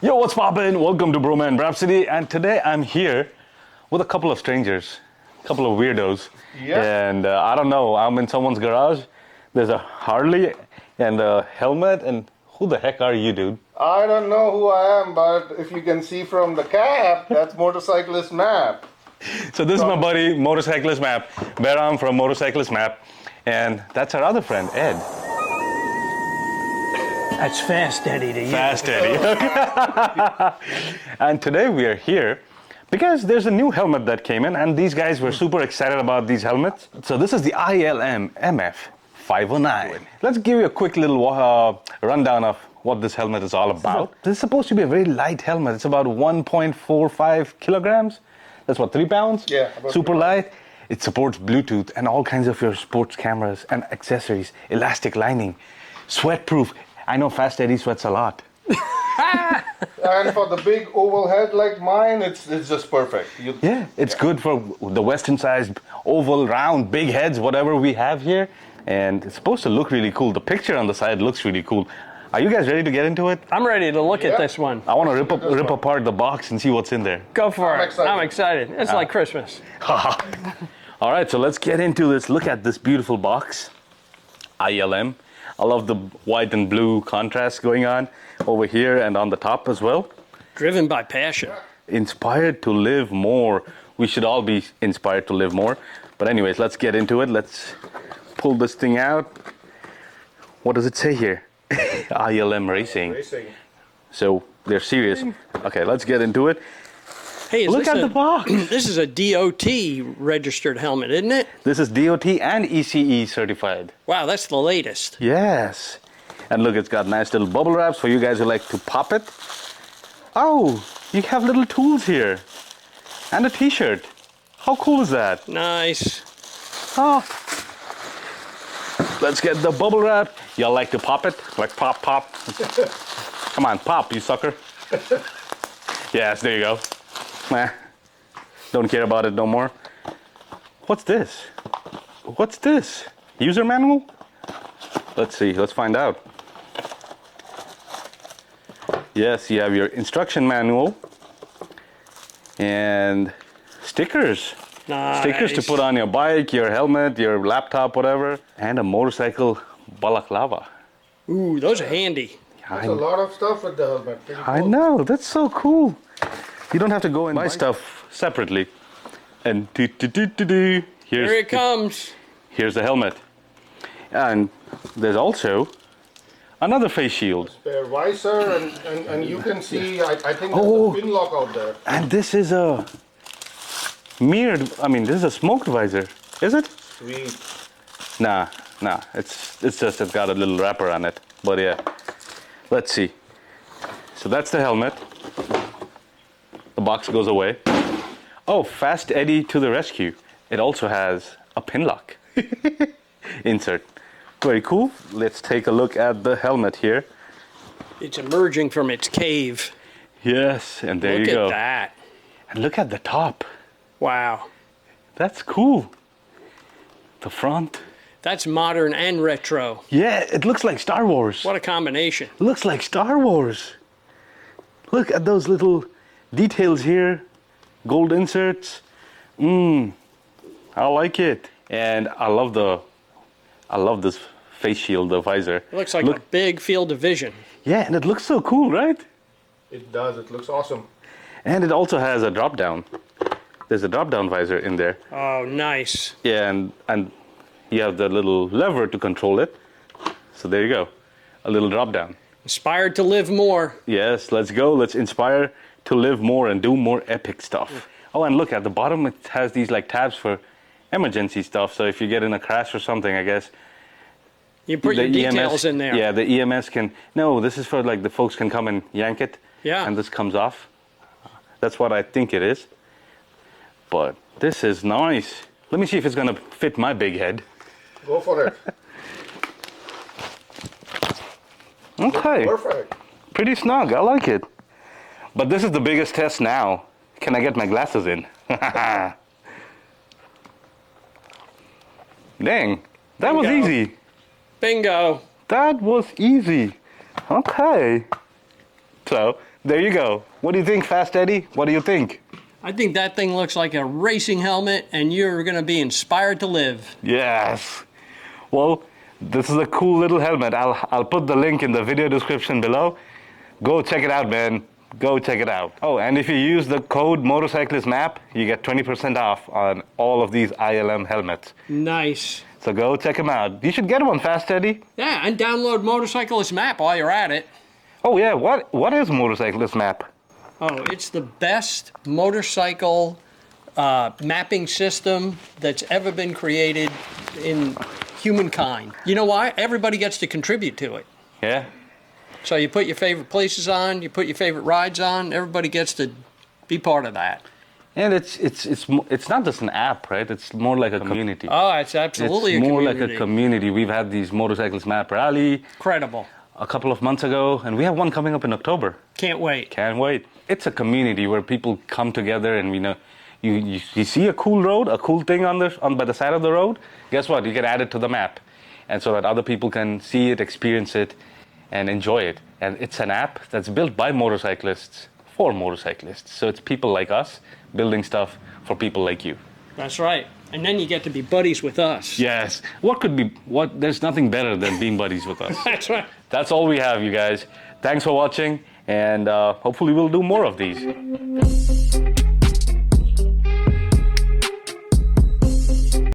Yo, what's poppin'? Welcome to Bhroman Braapsody, and today I'm here with a couple of strangers, a couple of weirdos. Yeah. And I don't know, I'm in someone's garage. There's a Harley and a helmet, and who the heck are you, dude? I don't know who I am, but if you can see from the cap, that's Motorcyclist Map. So this is my buddy, Motorcyclist Map, Bhroman from Motorcyclist Map, and that's our other friend, Ed. That's Fast Eddie to you. Fast Eddie. And today we are here because there's a new helmet that came in, and these guys were super excited about these helmets. So this is the ILM MF-509. Let's give you a quick little rundown of what this helmet is all about. This is supposed to be a very light helmet. It's about 1.45 kilograms. That's what, 3 pounds? Yeah. Super light. It supports Bluetooth and all kinds of your sports cameras and accessories. Elastic lining, sweat proof. I know Fast Eddie sweats a lot. And for the big oval head like mine, it's just perfect. It's good for the Western sized oval, round, big heads, whatever we have here. And it's supposed to look really cool. The picture on the side looks really cool. Are you guys ready to get into it? I'm ready to look at this one. I want to rip apart the box and see what's in there. Go for it. Excited. I'm excited. It's like Christmas. All right, so let's get into this. Look at this beautiful box. ILM. I love the white and blue contrast going on over here and on the top as well. Driven by passion. Inspired to live more. We should all be inspired to live more. But anyways, let's get into it. Let's pull this thing out. What does it say here? ILM Racing. So they're serious. Okay, let's get into it. Hey, Look at the box. This is a DOT registered helmet, isn't it? This is DOT and ECE certified. Wow, that's the latest. Yes. And look, it's got nice little bubble wraps for you guys who like to pop it. Oh, you have little tools here. And a t-shirt. How cool is that? Nice. Oh. Let's get the bubble wrap. Y'all like to pop it? Like pop, pop. Come on, pop, you sucker. Yes, there you go. Nah, don't care about it no more. What's this? What's this? User manual? Let's see, let's find out. Yes, you have your instruction manual and stickers. Nice. Stickers to put on your bike, your helmet, your laptop, whatever, and a motorcycle balaclava. Ooh, those are handy. There's a lot of stuff with the helmet. Pretty I cool. know, that's so cool. You don't have to go and buy stuff separately. And Here it comes. Here's the helmet. And there's also another face shield. Spare visor, and you can see, I think there's a pin lock out there. And this is a mirrored, this is a smoked visor. Is it? Sweet. Nah. It's just it's got a little wrapper on it. But yeah, let's see. So that's the helmet. The box goes away. Oh, Fast Eddie to the rescue. It also has a pin lock insert. Very cool. Let's take a look at the helmet here. It's emerging from its cave. Yes, and there you go. Look at that. And look at the top. Wow. That's cool. The front. That's modern and retro. Yeah, it looks like Star Wars. What a combination. Looks like Star Wars. Look at those little details here. Gold inserts. I like it. And I love this face shield, the visor. It looks like a big field of vision. Yeah, and it looks so cool, right? It does, it looks awesome. And it also has a drop down. There's a drop down visor in there. Oh, nice. Yeah, and you have the little lever to control it. So there you go. A little drop down. Inspired to live more. Yes, let's go. Let's inspire to live more and do more epic stuff. Oh, and look at the bottom, it has these like tabs for emergency stuff. So if you get in a crash or something, I guess. You put your details EMS, in there. Yeah, the EMS can. No, this is for like the folks can come and yank it. Yeah. And this comes off. That's what I think it is. But this is nice. Let me see if it's gonna fit my big head. Go for it. Okay. Perfect. Pretty snug. I like it. But this is the biggest test now. Can I get my glasses in? Dang, that was easy. Bingo. That was easy. Okay. So There you go. What do you think, Fast Eddie? What do you think? I think that thing looks like a racing helmet, and you're going to be inspired to live. Yes. Well, this is a cool little helmet. I'll put the link in the video description below. Go check it out, man. Go check it out. Oh, and if you use the code MotorcyclistMap, you get 20% off on all of these ILM helmets. Nice. So go check them out. You should get one, Fast Eddie. Yeah, and download Motorcyclist Map while you're at it. Oh yeah, what is Motorcyclist Map? Oh, it's the best motorcycle mapping system that's ever been created in humankind. You know why? Everybody gets to contribute to it. Yeah. So you put your favorite places on, you put your favorite rides on, everybody gets to be part of that. And it's not just an app, right? It's more like a community. Oh, it's absolutely It's a more community. like a community. We've had these Motorcyclist Map Rally Incredible. a couple of months ago, and we have one coming up in October. Can't wait. Can't wait. It's a community where people come together, and we know you see a cool road, a cool thing on by the side of the road. Guess what? You can add it to the map, and so that other people can see it, experience it, and enjoy it. And it's an app that's built by motorcyclists for motorcyclists. So it's people like us building stuff for people like you. That's right. And then you get to be buddies with us. Yes. There's nothing better than being buddies with us. That's right. That's all we have, you guys. Thanks for watching, and hopefully we'll do more of these.